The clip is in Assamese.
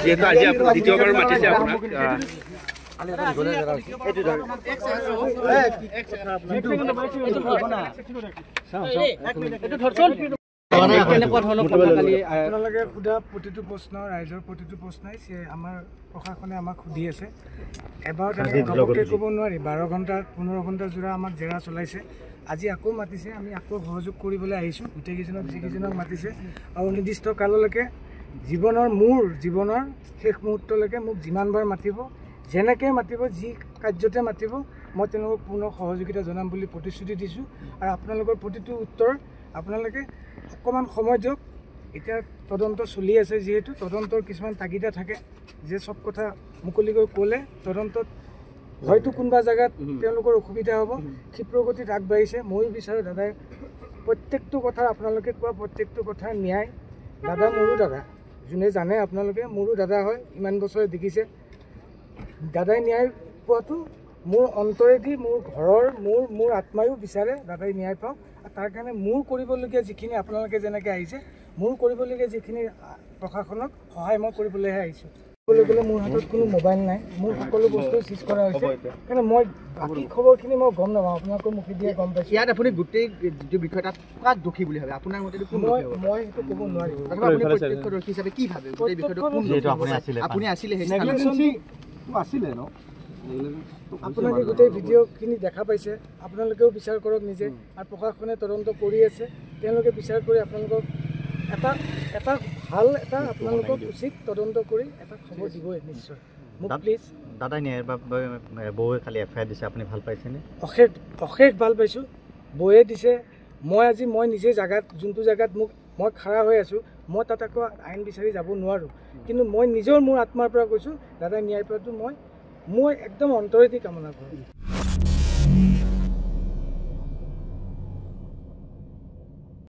যেহেতু আজি দ্বিতীয়বাৰ মাতিছে আপোনাক আপোনালোকে সোধা প্ৰতিটো প্ৰশ্ন ৰাইজৰ প্ৰতিটো প্ৰশ্নই আমাৰ প্ৰশাসনে আমাক সুধি আছে এবাৰ ঘপককৈ ক'ব নোৱাৰি 12 ঘণ্টা 15 ঘণ্টা জোৰা আমাক জেৰা চলাইছে আজি আকৌ মাতিছে আমি আকৌ সহযোগ কৰিবলৈ আহিছোঁ গোটেইকেইজনক যিকেইজনক মাতিছে আৰু নিৰ্দিষ্ট কাললৈকে জীৱনৰ শেষ মুহূৰ্তলৈকে মোক যিমানবাৰ মাতিব যেনেকৈ মাতিব যি কাৰ্যতে মাতিব মই তেওঁলোকক পূৰ্ণ সহযোগিতা জনাম বুলি প্ৰতিশ্ৰুতি দিছোঁ আৰু আপোনালোকৰ প্ৰতিটো উত্তৰ আপোনালোকে অকণমান সময় দিয়ক এতিয়া তদন্ত চলি আছে যিহেতু তদন্তৰ কিছুমান তাগিদা থাকে যে সব কথা মুকলিকৈ ক'লে তদন্তত হয়তো কোনোবা জেগাত তেওঁলোকৰ অসুবিধা হ'ব ক্ষিপ্ৰগতিত আগবাঢ়িছে ময়ো বিচাৰোঁ দাদাই প্ৰত্যেকটো কথা আপোনালোকে কোৱা প্ৰত্যেকটো কথা ন্যায় দাদা মোৰো দাদা যোনে জানে আপোনালোকে মোৰো দাদা হয় ইমান বছৰে দেখিছে দাদাই ন্যায় পোৱাটো মোৰ অন্তৰেদি মোৰ ঘৰৰ মোৰ আত্মায়ো বিচাৰে দাদাই ন্যায় পাওক তাৰ কাৰণে মোৰ কৰিবলগীয়া যিখিনি আপোনালোকে যেনেকৈ আহিছে মোৰ কৰিবলগীয়া যিখিনি প্ৰশাসনক সহায় মই কৰিবলৈহে আহিছোঁ ক'বলৈ গ'লে মোৰ হাতত কোনো মোবাইল নাই মোৰ সকলো বস্তু চিজ কৰা হৈছে কাৰণে মই বাকী খবৰখিনি মই গম নাপাওঁ আপোনালোকৰ মুখে দিয়ে গম পাইছোঁ ইয়াত আপুনি গোটেই যিটো বিষয় তাত কাক দোষী বুলি ভাবে আপোনাৰ মতে মই সেইটো ক'ব নোৱাৰিম আপুনি প্ৰত্যক্ষদৰ্শী হিচাপে কি ভাবে গোটেই বিষয়টো আপুনি আছিলে আছিলে ন আপোনালোকে গোটেই ভিডিঅ'খিনি দেখা পাইছে আপোনালোকেও বিচাৰ কৰক নিজে আৰু প্ৰশাসনে তদন্ত কৰি আছে তেওঁলোকে বিচাৰ কৰি আপোনালোকক এটা ভাল এটা আপোনালোকক উচিত তদন্ত কৰি এটা খবৰ দিবই নিশ্চয় মোক প্লিজ দাদাই ন্যায়ৰ বাবে বৌয়ে খালি এফআইআৰ দিছে আপুনি ভাল পাইছেনে অশেষ ভাল পাইছোঁ বৌয়ে দিছে মই নিজে জেগাত যোনটো জেগাত মই খাৰা হৈ আছোঁ মই তাত আকৌ আইন বিচাৰি যাব নোৱাৰোঁ কিন্তু মই মোৰ আত্মাৰ পৰা কৈছোঁ দাদাই ন্যায় পোৱাটো মই একদম অন্তৰেদি কামনা কৰোঁ